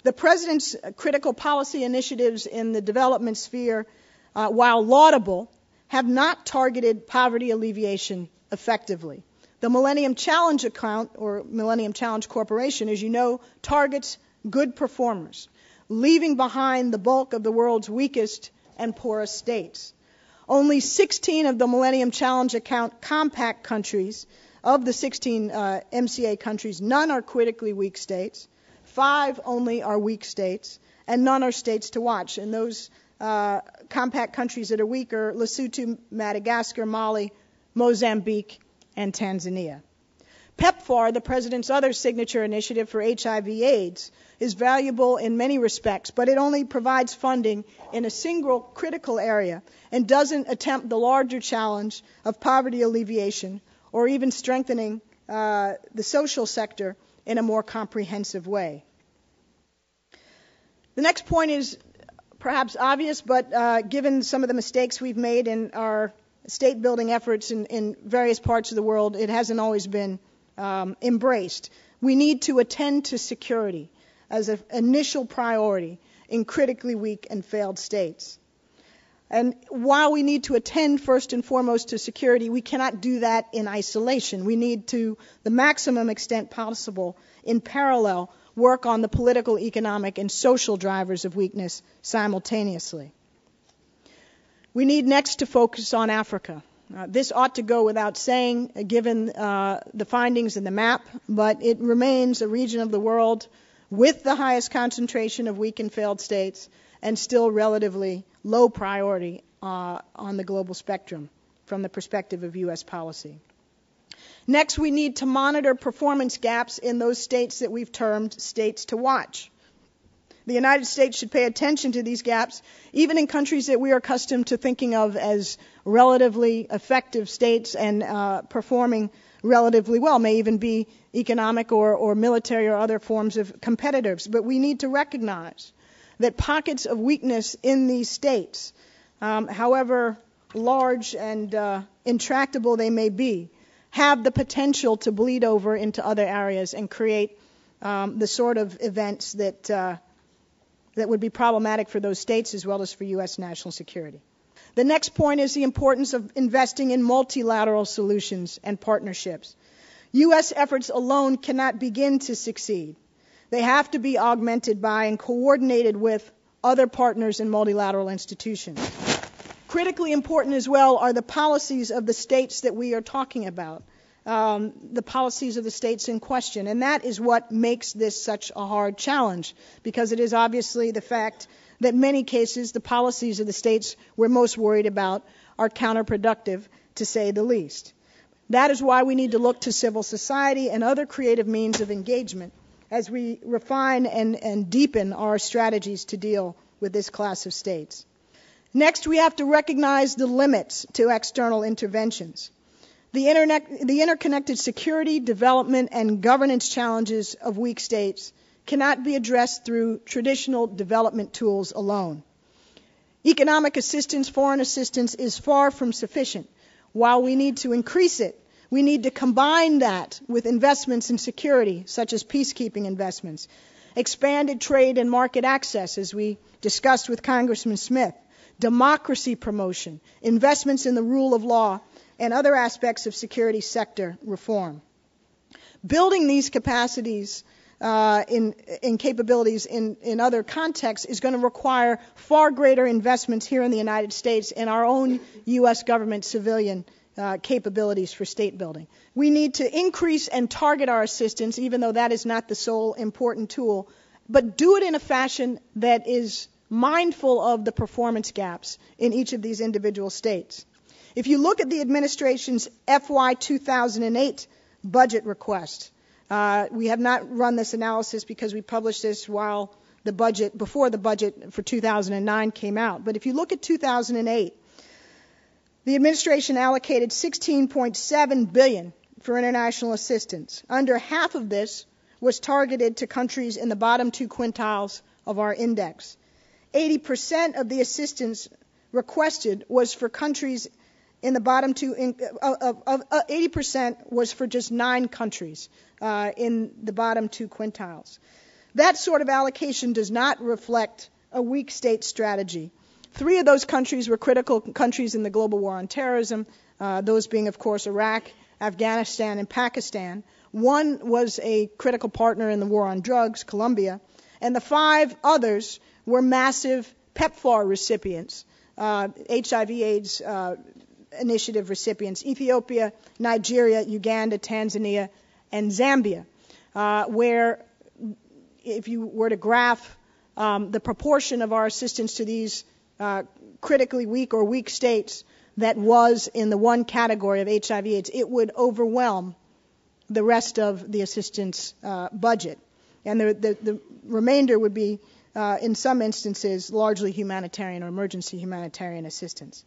The President's critical policy initiatives in the development sphere, while laudable, have not targeted poverty alleviation effectively. The Millennium Challenge account, or Millennium Challenge Corporation, as you know, targets good performers, leaving behind the bulk of the world's weakest and poorest states. Only 16 of the Millennium Challenge account compact countries, of the 16 MCA countries, none are critically weak states. 5 only are weak states, and none are states to watch. And those compact countries that are weak are Lesotho, Madagascar, Mali, Mozambique, and Tanzania. PEPFAR, the President's other signature initiative for HIV/AIDS, is valuable in many respects, but it only provides funding in a single critical area and doesn't attempt the larger challenge of poverty alleviation or even strengthening the social sector in a more comprehensive way. The next point is perhaps obvious, but given some of the mistakes we've made in our state-building efforts in various parts of the world, it hasn't always been embraced. We need to attend to security as an initial priority in critically weak and failed states. And while we need to attend first and foremost to security, we cannot do that in isolation. We need to, the maximum extent possible, in parallel, work on the political, economic, and social drivers of weakness simultaneously. We need next to focus on Africa. This ought to go without saying, given the findings in the map, but it remains a region of the world with the highest concentration of weak and failed states and still relatively low priority on the global spectrum from the perspective of U.S. policy. Next, we need to monitor performance gaps in those states that we've termed states to watch. The United States should pay attention to these gaps, even in countries that we are accustomed to thinking of as relatively effective states and performing relatively well, may even be economic or military or other forms of competitors. But we need to recognize that pockets of weakness in these states, however large and intractable they may be, have the potential to bleed over into other areas and create the sort of events that would be problematic for those states as well as for U.S. national security. The next point is the importance of investing in multilateral solutions and partnerships. U.S. efforts alone cannot begin to succeed. They have to be augmented by and coordinated with other partners in multilateral institutions. Critically important as well are the policies of the states that we are talking about, the policies of the states in question. And that is what makes this such a hard challenge, because it is obviously the fact that in many cases the policies of the states we're most worried about are counterproductive, to say the least. That is why we need to look to civil society and other creative means of engagement as we refine and deepen our strategies to deal with this class of states. Next, we have to recognize the limits to external interventions. The interconnected security, development, and governance challenges of weak states cannot be addressed through traditional development tools alone. Economic assistance, foreign assistance, is far from sufficient. While we need to increase it, we need to combine that with investments in security, such as peacekeeping investments, expanded trade and market access, as we discussed with Congressman Smith, democracy promotion, investments in the rule of law, and other aspects of security sector reform. Building these capacities in capabilities in other contexts is going to require far greater investments here in the United States in our own U.S. government civilian capabilities for state building. We need to increase and target our assistance, even though that is not the sole important tool, but do it in a fashion that is mindful of the performance gaps in each of these individual states. If you look at the administration's FY 2008 budget request, we have not run this analysis because we published this while before the budget for 2009 came out. But if you look at 2008, the administration allocated $16.7 billion for international assistance. Under half of this was targeted to countries in the bottom 2 quintiles of our index. 80% of the assistance requested was for countries in the bottom 80% was for just 9 countries in the bottom 2 quintiles. That sort of allocation does not reflect a weak state strategy. 3 of those countries were critical countries in the global war on terrorism, those being, of course, Iraq, Afghanistan, and Pakistan. 1 was a critical partner in the war on drugs, Colombia. And the 5 others were massive PEPFAR recipients, HIV/AIDS initiative recipients: Ethiopia, Nigeria, Uganda, Tanzania, and Zambia, where if you were to graph the proportion of our assistance to these critically weak or weak states that was in the one category of HIV/AIDS, it would overwhelm the rest of the assistance budget. And the remainder would be, in some instances, largely humanitarian or emergency humanitarian assistance.